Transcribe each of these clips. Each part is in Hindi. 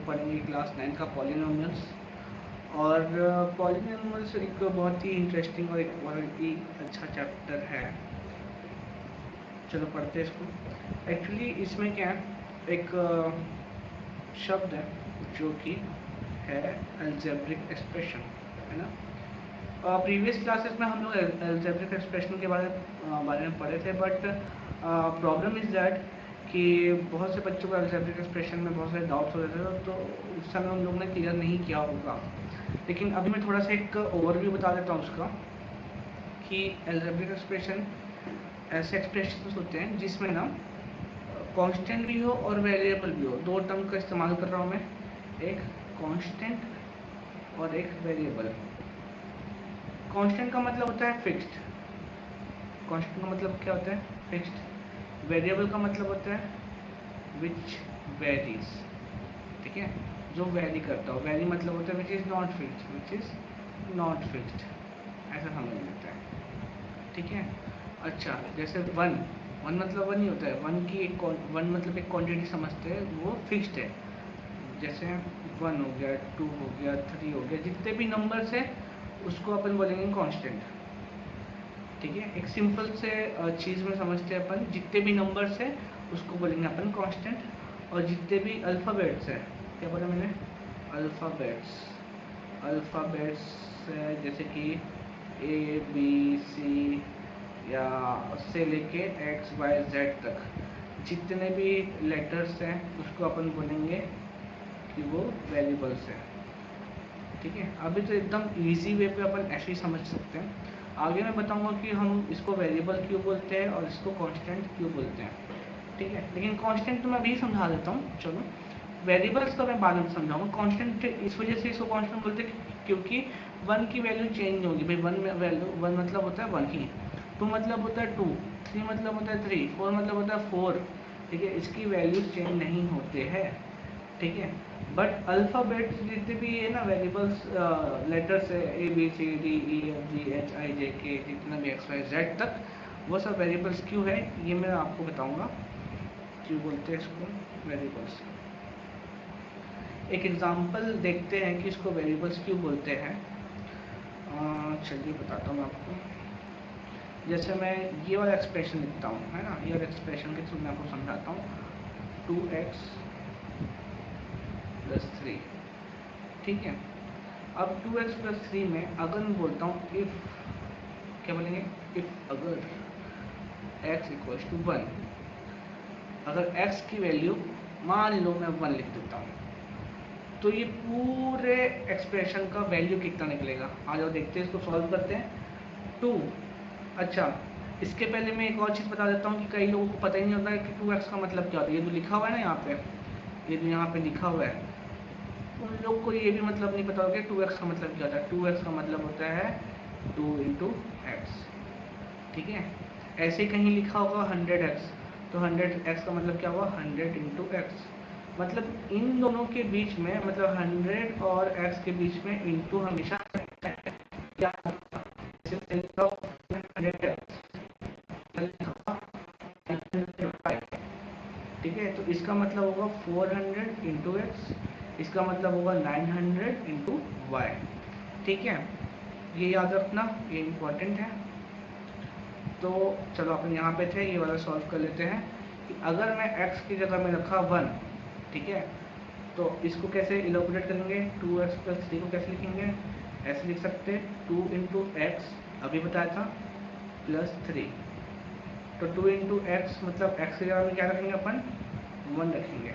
लोग पढ़ेंगे क्लास 9 का पॉलिनोमियल्स। और पॉलिनोमियल्स एक बहुत ही इंटरेस्टिंग और एक बहुत ही अच्छा चैप्टर है। चलो पढ़ते हैं इसको। एक्चुअली इसमें क्या है, एक शब्द है जो कि है अलजेब्रिक एक्सप्रेशन, है ना। प्रीवियस क्लासेस में हम लोग अलजेब्रिक एक्सप्रेशन के बारे में पढ़े थे, बट प्रॉब्लम इज़ दैट कि बहुत से बच्चों को अलजेब्रिक एक्सप्रेशन में बहुत सारे डाउट्स हो रहे थे, तो उस समय उन लोगों ने क्लियर नहीं किया होगा। लेकिन अभी मैं थोड़ा सा एक ओवरव्यू बता देता हूँ उसका, कि अलजेब्रिक एक्सप्रेशन ऐसे एक्सप्रेशन होते हैं जिसमें ना कांस्टेंट भी हो और वेरिएबल भी हो। दो टर्म का इस्तेमाल कर रहा हूँ मैं, एक कांस्टेंट और एक वेरिएबल। कांस्टेंट का मतलब होता है फिक्स्ड, कांस्टेंट का मतलब क्या होता है, फिक्स्ड। वेरिएबल का मतलब होता है विच वेरीज, ठीक है, जो वेरी करता हो। वेरी मतलब होता है which is not fixed, which is not fixed, ऐसा समझ लेते हैं, ठीक है। अच्छा, जैसे वन, वन मतलब वन ही होता है, वन की एक वन मतलब एक क्वांटिटी समझते हैं, वो फिक्स्ड है। जैसे वन हो गया, टू हो गया, थ्री हो गया, जितने भी नंबर्स है उसको अपन बोलेंगे कांस्टेंट, ठीक है। एक सिंपल से चीज़ में समझते हैं अपन, जितने भी नंबर्स है उसको बोलेंगे अपन कांस्टेंट। और जितने भी अल्फ़ाबेट्स है, क्या बोला मैंने, अल्फ़ाबेट्स, अल्फ़ाबेट्स जैसे कि ए बी सी या से लेके एक्स वाई जेड तक, जितने भी लेटर्स हैं उसको अपन बोलेंगे कि वो वेरिएबल्स हैं, ठीक है। अभी तो एकदम इजी वे पे अपन ऐसे ही समझ सकते हैं। आगे मैं बताऊंगा कि हम इसको वेरिएबल क्यों बोलते हैं और इसको कांस्टेंट क्यों बोलते हैं, ठीक है। लेकिन कांस्टेंट तो मैं अभी समझा देता हूँ, चलो। वेरिएबल्स का मैं बाद में समझाऊंगा। कांस्टेंट इस वजह से इसको कांस्टेंट बोलते हैं क्योंकि वन की वैल्यू चेंज होगी भाई। वन में वैल्यू, वन मतलब होता है वन ही, टू मतलब होता है टू, थ्री मतलब होता है थ्री, फोर मतलब होता है फोर, ठीक है। इसकी वैल्यूज चेंज नहीं होते हैं, ठीक है। बट अल्फ़ाबेट्स जितने भी है ना वेरिएबल्स, लेटर्स है A B C D E F G H I J K, जितना भी एक्स वाई जेड तक, वो सब वेरिएबल्स क्यों है ये मैं आपको बताऊंगा, क्यों बोलते हैं इसको वेरिएबल्स। एक एग्जांपल देखते हैं कि इसको वेरिएबल्स क्यों बोलते हैं। चलिए बताता हूँ आपको। जैसे मैं ये वाला एक्सप्रेशन लिखता हूँ, है ना, ये वाला एक्सप्रेशन के थ्रू मैं आपको समझाता हूँ। 2x + 3, ठीक है। अब 2x + 3 में अगर मैं बोलता हूँ इफ़, क्या बोलेंगे, इफ़ अगर x = 1, अगर x की वैल्यू मान लो मैं 1 लिख देता हूँ, तो ये पूरे एक्सप्रेशन का वैल्यू कितना निकलेगा। आ जाओ देखते हैं, इसको सॉल्व करते हैं। 2, अच्छा, इसके पहले मैं एक और चीज़ बता देता हूँ कि कई लोगों को पता ही नहीं होता है कि 2x का मतलब क्या होता है। ये जो लिखा हुआ है ना यहाँ पे, ये जो यहाँ पे लिखा हुआ है, उन लोग को ये भी मतलब नहीं पता होगा कि 2x का मतलब क्या होता है। 2x का मतलब होता है 2 × x, ठीक है। ऐसे कहीं लिखा होगा 100x, तो 100x का मतलब क्या हुआ, 100 × x। मतलब इन दोनों के बीच में, मतलब 100 और x के बीच में इंटू हमेशा क्या, ठीक है। तो इसका मतलब होगा 400 × x, इसका मतलब होगा 900 × y, ठीक है। ये याद रखना, ये इम्पोर्टेंट है। तो चलो अपन यहाँ पे थे, ये वाला सॉल्व कर लेते हैं कि अगर मैं x की जगह में रखा 1, ठीक है, तो इसको कैसे इलोबरेट करेंगे, 2x + 3 को कैसे लिखेंगे, ऐसे लिख सकते हैं 2 × x, अभी बताया था, +3। तो 2 × x मतलब x की जगह में क्या रखेंगे अपन, 1 रखेंगे,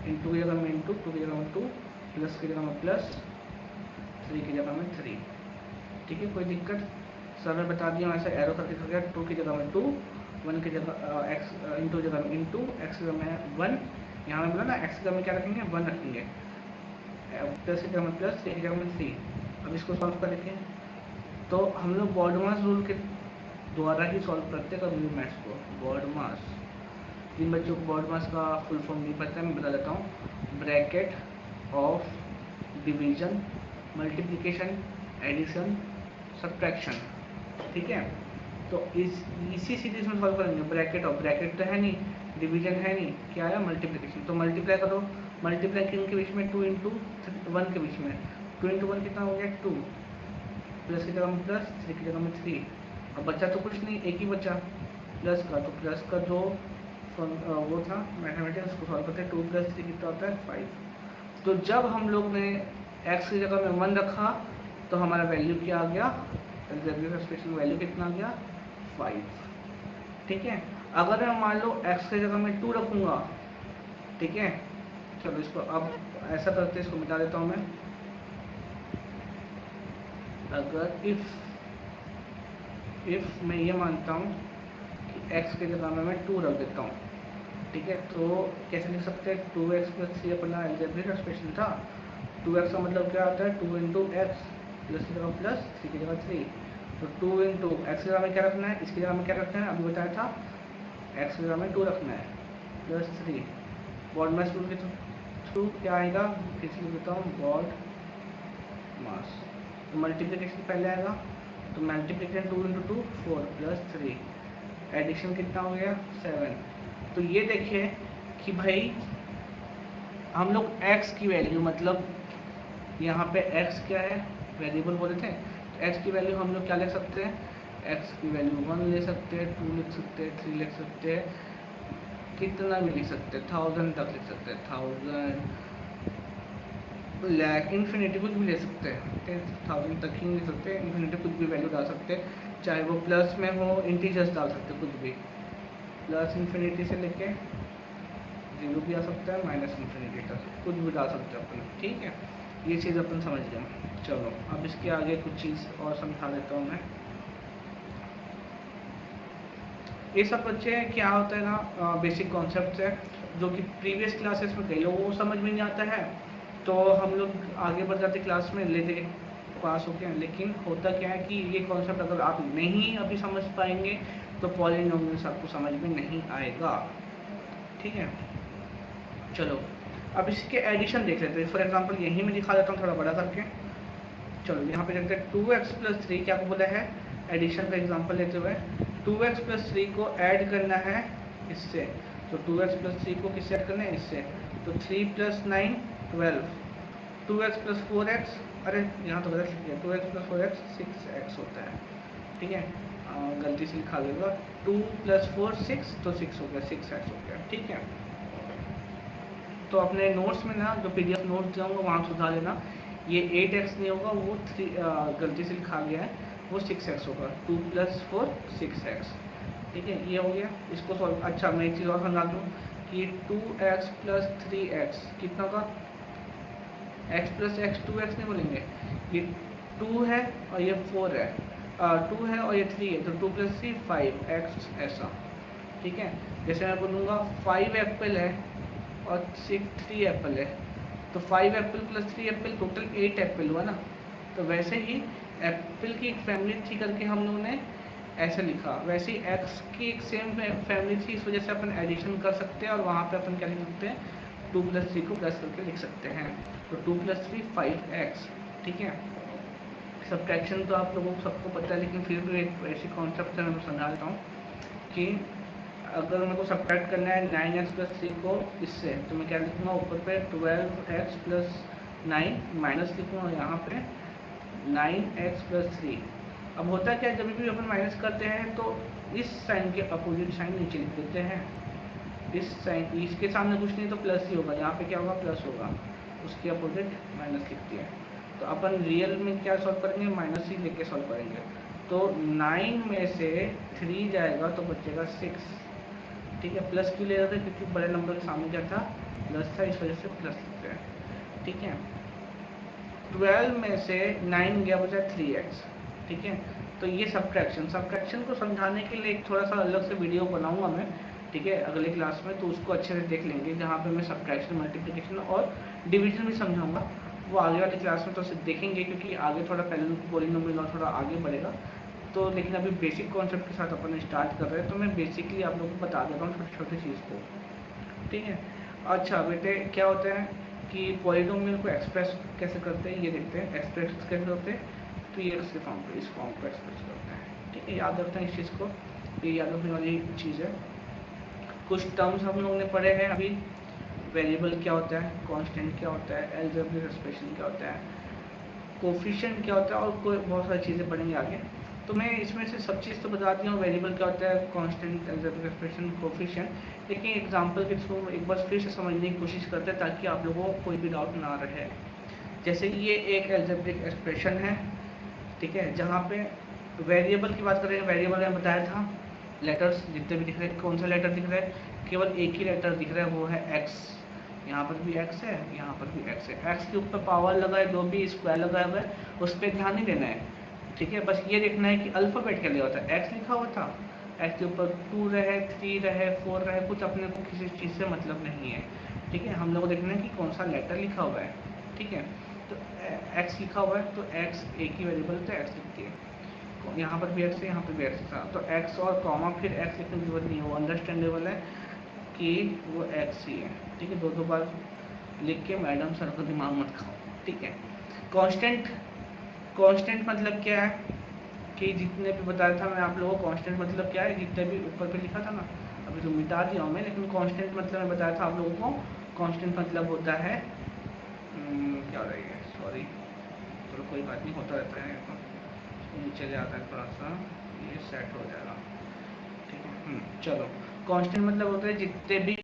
इंटू की जगह में इंटू, 2 की जगह में 2, प्लस की जगह में प्लस, 3 की जगह में 3, ठीक है। कोई दिक्कत, सर ने बता दिया ऐसा एरो करके कर गया। 2 की जगह में 2, 1 की जगह x, इंटू जगह में इंटू, x की जगह में 1, यहाँ में बोला ना x की जगह में क्या रखेंगे, 1 रखेंगे, प्लस की जगह में प्लस, 3 की जगह में 3। अब इसको सॉल्व कर देखें, तो हम लोग बॉडमास रूल के द्वारा ही सॉल्व करते हैं कभी भी मैथ्स को। बॉडमास, जिन बच्चों को बॉडमास का फुल फॉर्म नहीं पता है मैं बता देता हूँ, bracket of division, multiplication, addition, subtraction, ठीक है। तो इसी सीरीज में सॉल्व करेंगे। ब्रैकेट ऑफ, ब्रैकेट तो है नहीं, डिवीजन है नहीं, क्या है, मल्टीप्लिकेशन। तो मल्टीप्लाई करो मल्टीप्लाई किन के बीच में, 2 इंटू 1 के बीच में, 2 इंटू 1 कितना हो गया 2, प्लस की जगह में प्लस, 3 की जगह में 3, अब बचा तो कुछ नहीं, एक ही बचा प्लस का, तो प्लस का जो वो था मैथमेटिक्स उसको सॉल्व करते हैं, 2 + 3 कितना होता है 5। तो जब हम लोग ने x की जगह में 1 रखा तो हमारा वैल्यू क्या आ गया, अलजेब्रिक एक्सप्रेशन वैल्यू कितना आ गया 5। ठीक है, अगर मैं मान लो x की जगह में 2 रखूँगा, ठीक है, चलो इसको अब ऐसा करते हैं, इसको मिटा देता हूँ मैं। अगर इफ मैं ये मानता हूँ कि x की जगह में मैं 2 रख देता हूँ, ठीक है, तो कैसे लिख सकते हैं, 2x + 3 अपना अलजेब्रिक एक्सप्रेशन था। 2x का मतलब क्या आता है, 2 इंटू एक्स, प्लस की जगह प्लस, 3 की जगह 3, तो 2 इंटू एक्स की जगह में क्या रखना है, इसकी जगह में क्या रखना है, अभी बताया था x की जगह में 2 रखना है, प्लस 3, बॉड मास रूल के थ्रू क्या आएगा, फिर से लिख देता हूँ बॉड मास, तो मल्टीप्लिकेशन पहले आएगा, तो मल्टीप्लिकेशन 2 इंटू 2 4 प्लस 3, एडिशन कितना हो गया 7। तो ये देखिए कि भाई हम लोग x की वैल्यू, मतलब यहाँ पे x क्या है, वेरिएबल बोले थे, तो x की वैल्यू हम लोग क्या लिख सकते हैं, x की वैल्यू 1 ले सकते हैं, 2 लिख सकते हैं, 3 लिख सकते हैं, कितना भी लिख सकते हैं, 1000 तक लिख सकते हैं, 1000 लैख इन्फिनिटी कुछ भी ले सकते हैं, 10,000 तक ही लिख सकते हैं, इन्फिनिटी कुछ भी वैल्यू डाल सकते हैं, चाहे वो प्लस में हो, इंटीजर्स डाल सकते हैं, कुछ भी, प्लस इन्फिनिटी से लेके 0 भी आ सकता है, माइनस इन्फिनिटी तक कुछ भी डाल सकते हैं अपन, ठीक है, ये चीज़ अपन समझ गए। चलो अब इसके आगे कुछ चीज़ और समझा देता हूँ मैं। ये सब बच्चे क्या होता है ना, बेसिक कॉन्सेप्ट है जो कि प्रीवियस क्लासेस में कई लोगों को समझ में नहीं आता है, तो हम लोग आगे बढ़ जाते क्लास में, लेते पास होते हैं, लेकिन होता क्या है कि ये कॉन्सेप्ट अगर आप नहीं अभी समझ पाएंगे तो पॉलिनोमियल्स आपको समझ में नहीं आएगा, ठीक है। चलो अब इसके एडिशन देख लेते हैं, फॉर एग्जांपल यहीं में दिखा देता हूँ थोड़ा बड़ा करके। चलो यहाँ पे देखते हैं 2x + 3 क्या बोला है, एडिशन का एग्जांपल लेते हुए 2x + 3 को ऐड करना है इससे, तो 2x + 3 को किससे ऐड करना है, इससे, तो 3 + 9 12, 2x + 4x, अरे यहाँ तो गलत लिख दिया, 2x + 4x 6x होता है, ठीक है, गलती से लिखा देगा, 2 + 4 6, तो 6 हो गया, 6x हो गया, ठीक है। तो अपने नोट्स में ना जो PDF नोट्स जाऊँगा वहाँ सुधार लेना, ये 8x नहीं होगा, वो 3 गलती से लिखा गया है, वो 6x होगा, 2 + 4 6x, ठीक है, ये हो गया, इसको सॉल्व। अच्छा मैं एक चीज़ और समझा दूँ कि 2x + 3x कितना होगा, x + x 2x नहीं बोलेंगे, ये 2 है और ये 4 है, 2 है और ये 3 है, तो 2 + 3 5x ऐसा, ठीक है। जैसे मैं बोलूँगा 5 एप्पल है और 3 एप्पल है, तो 5 एप्पल + 3 एप्पल टोटल 8 एप्पल हुआ ना, तो वैसे ही एप्पल की एक फैमिली थी करके हम लोगों ने ऐसे लिखा, वैसे ही एक्स की एक सेम फैमिली थी, इस वजह से अपन एडिशन कर सकते हैं और वहाँ पे अपन क्या लिख सकते हैं, 2 + 3 को प्लस करके लिख सकते हैं, तो 2 + 3 5x, ठीक है। सब्ट्रैक्शन तो आप लोगों को सबको पता है, लेकिन फिर भी एक ऐसी कॉन्सेप्ट है मैं समझा देता हूँ कि अगर मेरे को सब्ट्रैक्ट करना है 9x + 3 को इससे, तो मैं क्या लिखूँगा, ऊपर पे 12x + 9 माइनस लिखूँगा यहाँ पे 9x + 3। अब होता क्या है, जब भी अपन माइनस करते हैं तो इस साइन के अपोजिट साइन नीचे लिख देते हैं, इस साइन, इसके सामने कुछ नहीं तो प्लस ही होगा, यहाँ पे क्या होगा प्लस होगा, उसके अपोजिट माइनस लिख दिया। तो अपन रियल में क्या सॉल्व करेंगे, माइनस ही लेके सॉल्व करेंगे, तो 9 में से 3 जाएगा तो बचेगा 6, ठीक है। प्लस क्यों ले रहे थे, क्योंकि बड़े नंबर के सामने क्या था, प्लस था, इस वजह से प्लस लिखते हैं, ठीक है। 12 में से 9 गया, बचा 3x, ठीक है। तो ये सब्ट्रैक्शन को समझाने के लिए एक थोड़ा सा अलग से वीडियो बनाऊंगा मैं, ठीक है, अगले क्लास में, तो उसको अच्छे से देख लेंगे, जहाँ पे मैं सब्ट्रैक्शन, मल्टीप्लिकेशन और डिवीजन भी समझाऊंगा, वो आगे वाली क्लास में तो देखेंगे, क्योंकि आगे थोड़ा पॉलिनोमियल और थोड़ा आगे बढ़ेगा, तो लेकिन अभी बेसिक कॉन्सेप्ट के साथ अपन स्टार्ट कर रहे हैं, तो मैं बेसिकली आप लोगों को बता देता हूँ छोटी छोटी चीज़ को, ठीक है। अच्छा बेटे क्या होता है कि पॉलिनोमियल को एक्सप्रेस कैसे करते हैं, ये देखते हैं एक्सप्रेस कैसे करते हैं, तो ये के फॉर्म पे, इस फॉर्म को एक्सप्रेस करते हैं, ठीक है, याद रखते हैं इस चीज़ को, ये याद रखने वाली चीज़ है। कुछ टर्म्स हम लोगों ने पढ़े हैं अभी, वेरिएबल क्या होता है, कांस्टेंट क्या होता है, अलजेब्रिक एक्सप्रेशन क्या होता है, कोफिशिएंट क्या होता है, और कोई बहुत सारी चीज़ें पढ़ेंगे आगे। तो मैं इसमें से सब चीज़ तो बता दिया हूँ, वेरिएबल क्या होता है, कांस्टेंट, अलजेब्रिक एक्सप्रेशन, कोफिशिएंट। लेकिन एग्जांपल के थ्रू एक बार फिर से समझने की कोशिश करते हैं ताकि आप लोगों को कोई भी डाउट ना रहे। जैसे ये एक अलजेब्रिक एक्सप्रेशन है, ठीक है, जहाँ पे वेरिएबल की बात करेंगे। वेरिएबल में बताया था लेटर्स जितने भी दिख रहे हैं, कौन सा लेटर दिख रहा है, केवल एक ही लेटर दिख रहा है, वो है एक्स। यहाँ पर भी एक्स है, यहाँ पर भी एक्स है। एक्स के ऊपर पावर लगा है, जो भी स्क्वायर लगा हुआ है उस पर ध्यान नहीं देना है, ठीक है। बस ये देखना है कि अल्फ़ाबेट क्या लिखा होता है। एक्स लिखा हुआ था, एक्स के ऊपर 2 रहे, 3 रहे, 4 रहे, कुछ अपने को किसी चीज़ से मतलब नहीं है, ठीक है। हम लोग को देखना है कि कौन सा लेटर लिखा हुआ है, ठीक है। तो एक्स लिखा हुआ है तो एक्स एक ही वेरिएबल तो एक्स लिखती है। यहाँ पर भी एक्स है, यहाँ पर भी एक्स था, तो एक्स और कॉमा फिर एक्स लिखने की जरूरत नहीं है, वो अंडरस्टैंडेबल है कि वो एक्स ही है, ठीक है। दो बार लिख के मैडम सर को दिमाग मत खाओ, ठीक है। कांस्टेंट, कांस्टेंट मतलब क्या है कि जितने भी बताया था मैं आप लोगों को, कांस्टेंट मतलब क्या है, जितने भी ऊपर पे लिखा था ना, अभी तो मिटा दिया हूँ मैं, लेकिन कांस्टेंट मतलब मैं बताया था आप लोगों को। कांस्टेंट मतलब होता है क्या हो रही है, सॉरी, चलो कोई बात नहीं, होता रहता है, तो नीचे जाता है थोड़ा सा, ये सेट हो जाएगा, ठीक है। चलो, कांस्टेंट मतलब होता है जितने भी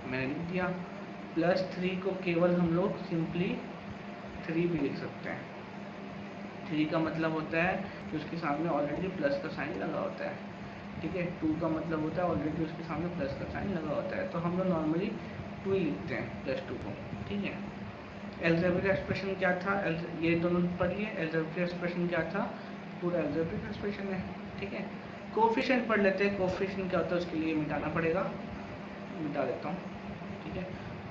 मैंने लिख दिया। +3 को केवल हम लोग सिंपली 3 भी लिख सकते हैं। 3 का मतलब होता है कि उसके सामने ऑलरेडी प्लस का साइन लगा होता है, ठीक है। 2 का मतलब होता है ऑलरेडी उसके सामने प्लस का साइन लगा होता है, तो हम लोग नॉर्मली 2 ही लिखते हैं +2 को, ठीक है। अलजेब्रिक एक्सप्रेशन क्या था, ये दोनों पढ़िए। अलजेब्रिक एक्सप्रेशन क्या था, पूरा अलजेब्रिक एक्सप्रेशन है, ठीक है। कोफिशिएंट पढ़ लेते हैं। कोफिशिएंट क्या होता है, उसके लिए मिटाना पड़ेगा, मिटा देता हूँ, ठीक है।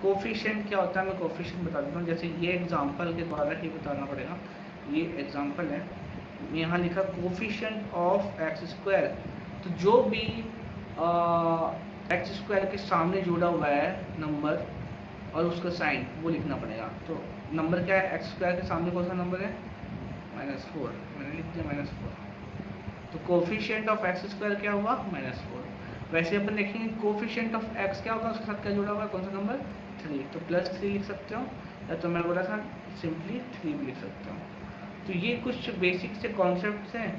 कोफिशिएंट क्या होता है, मैं कोफिशिएंट बता देता हूँ। जैसे ये एग्जांपल के द्वारा ही बताना पड़ेगा, ये एग्जांपल है, यहाँ लिखा कोफिशिएंट ऑफ एक्स स्क्वायर, तो जो भी एक्स स्क्वायर के सामने जुड़ा हुआ है नंबर और उसका साइन, वो लिखना पड़ेगा। तो नंबर क्या है, एक्स स्क्वायर के सामने कौन सा नंबर है, -4, मैंने लिख दिया -4। तो कोफिशिएंट ऑफ एक्स स्क्वायर क्या हुआ, -4। वैसे अपन देखेंगे कोफिशिएंट ऑफ एक्स क्या होगा, उसके साथ क्या जुड़ा हुआ है, कौन सा नंबर, 3, तो +3 लिख सकते हो, या तो मैं बोला था सिंपली 3 भी लिख सकते हो। तो ये कुछ बेसिक से कॉन्सेप्ट्स हैं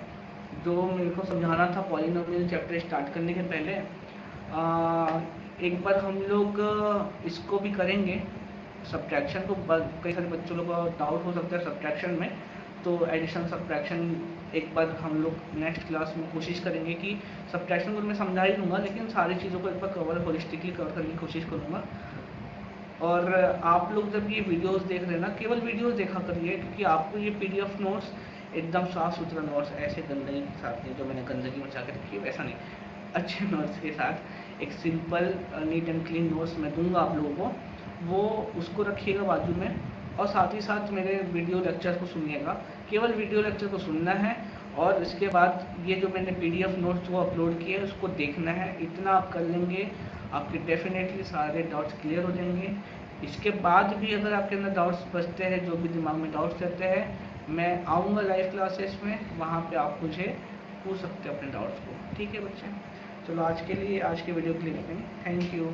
जो मेरे को समझाना था पॉलिनोमियल चैप्टर स्टार्ट करने के पहले। एक बार हम लोग इसको भी करेंगे, सब्ट्रैक्शन को। कई सारे बच्चों लोग को डाउट हो सकता है सब्ट्रैक्शन में, तो एडिशन सब्ट्रैक्शन एक बार हम लोग नेक्स्ट क्लास में कोशिश करेंगे कि सब्ट्रैक्शन को मैं समझा ही दूंगा, लेकिन सारी चीज़ों को एक बार कवर होलिस्टिकली कवर करने की कोशिश करूँगा। और आप लोग जब ये वीडियोस देख रहे हैं ना, केवल वीडियोस देखा करिए, क्योंकि आपको ये PDF नोट्स एकदम साफ़ सुथरा नोट्स, ऐसे गंदगी के साथ नहीं जो मैंने गंदगी मचा के रखी है वैसा नहीं, अच्छे नोट्स के साथ एक simple neat and clean notes मैं दूंगा आप लोगों को, वो उसको रखिएगा बाजू में। और साथ ही साथ मेरे वीडियो लेक्चर को सुनिएगा, केवल वीडियो लेक्चर को सुनना है, और इसके बाद ये जो मैंने PDF नोट्स को अपलोड किए उसको देखना है। इतना आप कर लेंगे, आपके डेफिनेटली सारे डाउट्स क्लियर हो जाएंगे। इसके बाद भी अगर आपके अंदर डाउट्स बचते हैं, जो भी दिमाग में डाउट्स रहते हैं, मैं आऊँगा लाइव क्लासेस में, वहाँ पे आप मुझे पूछ सकते हैं अपने डाउट्स को, ठीक है बच्चे। चलो आज के लिए, आज के वीडियो के लिए थैंक यू।